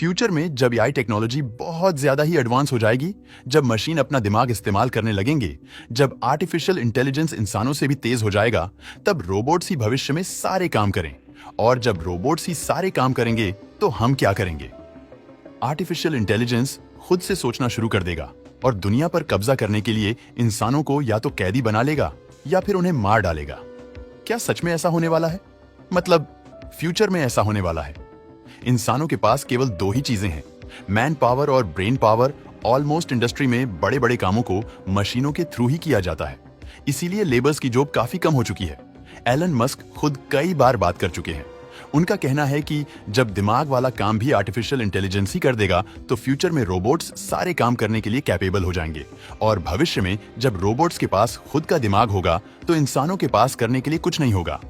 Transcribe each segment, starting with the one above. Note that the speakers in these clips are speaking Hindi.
फ्यूचर में जब एआई टेक्नोलॉजी बहुत ज्यादा ही एडवांस हो जाएगी, जब मशीन अपना दिमाग इस्तेमाल करने लगेंगे, जब आर्टिफिशियल इंटेलिजेंस इंसानों से भी तेज हो जाएगा, तब रोबोट्स ही भविष्य में सारे काम करें। और जब रोबोट्स ही सारे काम करेंगे तो हम क्या करेंगे? आर्टिफिशियल इंटेलिजेंस खुद से सोचना शुरू कर देगा और दुनिया पर कब्जा करने के लिए इंसानों को या तो कैदी बना लेगा या फिर उन्हें मार डालेगा। क्या सच में ऐसा होने वाला है? मतलब फ्यूचर में ऐसा होने वाला है। इंसानों के पास केवल दो ही चीजें हैं, मैन पावर और ब्रेन पावर। ऑलमोस्ट इंडस्ट्री में बड़े बड़े कामों को मशीनों के थ्रू ही किया जाता है, इसीलिए लेबर्स की जॉब काफी कम हो चुकी है। एलन मस्क खुद कई बार बात कर चुके हैं। उनका कहना है कि जब दिमाग वाला काम भी आर्टिफिशियल इंटेलिजेंस ही कर देगा तो फ्यूचर में रोबोट्स सारे काम करने के लिए कैपेबल हो जाएंगे। और भविष्य में जब रोबोट्स के पास खुद का दिमाग होगा तो इंसानों के पास करने के लिए कुछ नहीं होगा।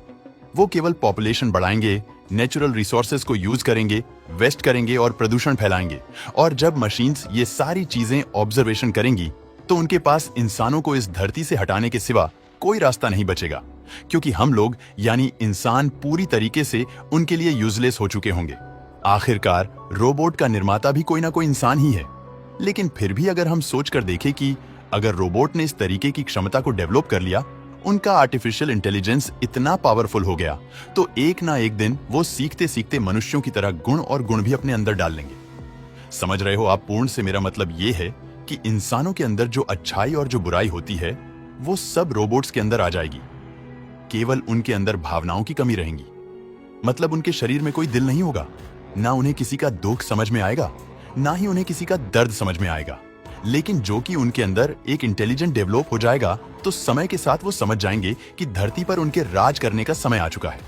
वो केवल पॉपुलेशन बढ़ाएंगे, नेचुरल रिसोर्सेज को यूज करेंगे, वेस्ट करेंगे और प्रदूषण फैलाएंगे। और जब मशीन्स ये सारी चीजें ऑब्जर्वेशन करेंगी तो उनके पास इंसानों को इस धरती से हटाने के सिवा कोई रास्ता नहीं बचेगा, क्योंकि हम लोग यानी इंसान पूरी तरीके से उनके लिए यूजलेस हो चुके होंगे। आखिरकार रोबोट का निर्माता भी कोई ना कोई इंसान ही है। लेकिन फिर भी अगर हम सोच कर देखें कि अगर रोबोट ने इस तरीके की क्षमता को डेवलप कर लिया, उनका आर्टिफिशियल इंटेलिजेंस इतना पावरफुल हो गया, तो एक ना एक दिन वो सीखते सीखते मनुष्यों की तरह गुण और गुण भी अपने अंदर डाल लेंगे। समझ रहे हो आप? पूर्ण से मेरा मतलब ये है कि इंसानों के अंदर जो अच्छाई और जो बुराई होती है वो सब रोबोट्स के अंदर आ जाएगी। केवल उनके अंदर भावनाओं की कमी रहेंगी। मतलब उनके शरीर में कोई दिल नहीं होगा, ना उन्हें किसी का दुख समझ में आएगा, ना ही उन्हें किसी का दर्द समझ में आएगा। लेकिन जो कि उनके अंदर एक इंटेलिजेंट डेवलप हो जाएगा तो समय के साथ वो समझ जाएंगे कि धरती पर उनके राज करने का समय आ चुका है।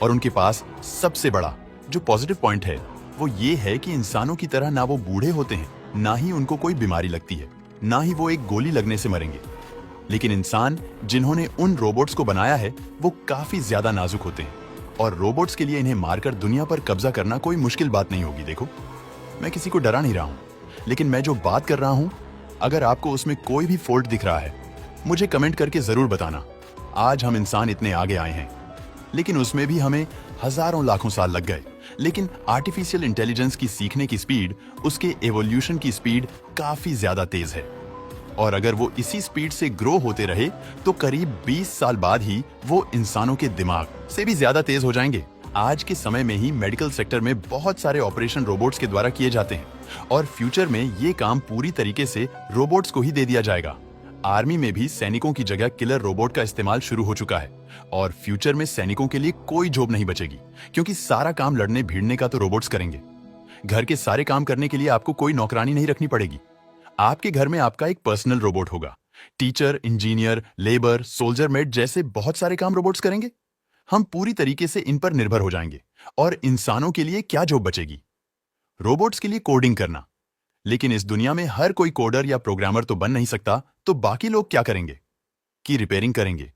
और उनके पास सबसे बड़ा जो पॉजिटिव पॉइंट है वो ये है कि इंसानों की तरह ना वो बूढ़े होते हैं, ना ही उनको कोई बीमारी लगती है, ना ही वो एक गोली लगने से मरेंगे। लेकिन इंसान जिन्होंने उन रोबोट्स को बनाया है वो काफी ज्यादा नाजुक होते हैं और रोबोट्स के लिए इन्हें मारकर दुनिया पर कब्जा करना कोई मुश्किल बात नहीं होगी। देखो, मैं किसी को डरा नहीं रहा हूं, लेकिन मैं जो बात कर रहा हूं, अगर आपको उसमें कोई भी फॉल्ट दिख रहा है मुझे कमेंट करके जरूर बताना। आज हम इंसान इतने आगे आए हैं, लेकिन उसमें भी हमें हजारों लाखों साल लग गए। लेकिन आर्टिफिशियल इंटेलिजेंस की सीखने की स्पीड, उसके एवोल्यूशन की स्पीड काफी ज्यादा तेज है। और अगर वो इसी स्पीड से ग्रो होते रहे तो करीब 20 साल बाद ही वो इंसानों के दिमाग से भी ज्यादा तेज हो जाएंगे। आज के समय में ही मेडिकल सेक्टर में बहुत सारे ऑपरेशन रोबोट्स के द्वारा किए जाते हैं और फ्यूचर में ये काम पूरी तरीके से रोबोट्स को ही दे दिया जाएगा। आर्मी में भी सैनिकों की जगह किलर रोबोट का इस्तेमाल शुरू हो चुका है और फ्यूचर में सैनिकों के लिए कोई जॉब नहीं बचेगी, क्योंकि सारा काम लड़ने भिड़ने का तो रोबोट्स करेंगे। घर के सारे काम करने के लिए आपको कोई नौकरानी नहीं रखनी पड़ेगी। आपके घर में आपका एक पर्सनल रोबोट होगा। Teacher, engineer, labour, soldier mate जैसे बहुत सारे काम रोबोट्स करेंगे। हम पूरी तरीके से इन पर निर्भर हो जाएंगे और इंसानों के लिए क्या जॉब बचेगी? रोबोट्स के लिए कोडिंग करना। लेकिन इस दुनिया में हर कोई कोडर या प्रोग्रामर तो बन नहीं सकता, तो बाकी लोग क्या करेंगे? की रिपेयरिंग करेंगे,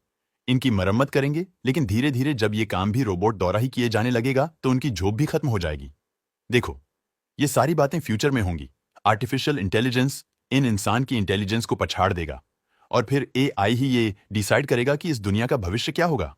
इनकी मरम्मत करेंगे। लेकिन धीरे धीरे जब ये काम भी रोबोट द्वारा ही किए जाने लगेगा तो उनकी जॉब भी खत्म हो जाएगी। देखो, ये सारी बातें फ्यूचर में होंगी। आर्टिफिशियल इंटेलिजेंस इन इंसान की इंटेलिजेंस को पछाड़ देगा और फिर एआई ही ये डिसाइड करेगा कि इस दुनिया का भविष्य क्या होगा।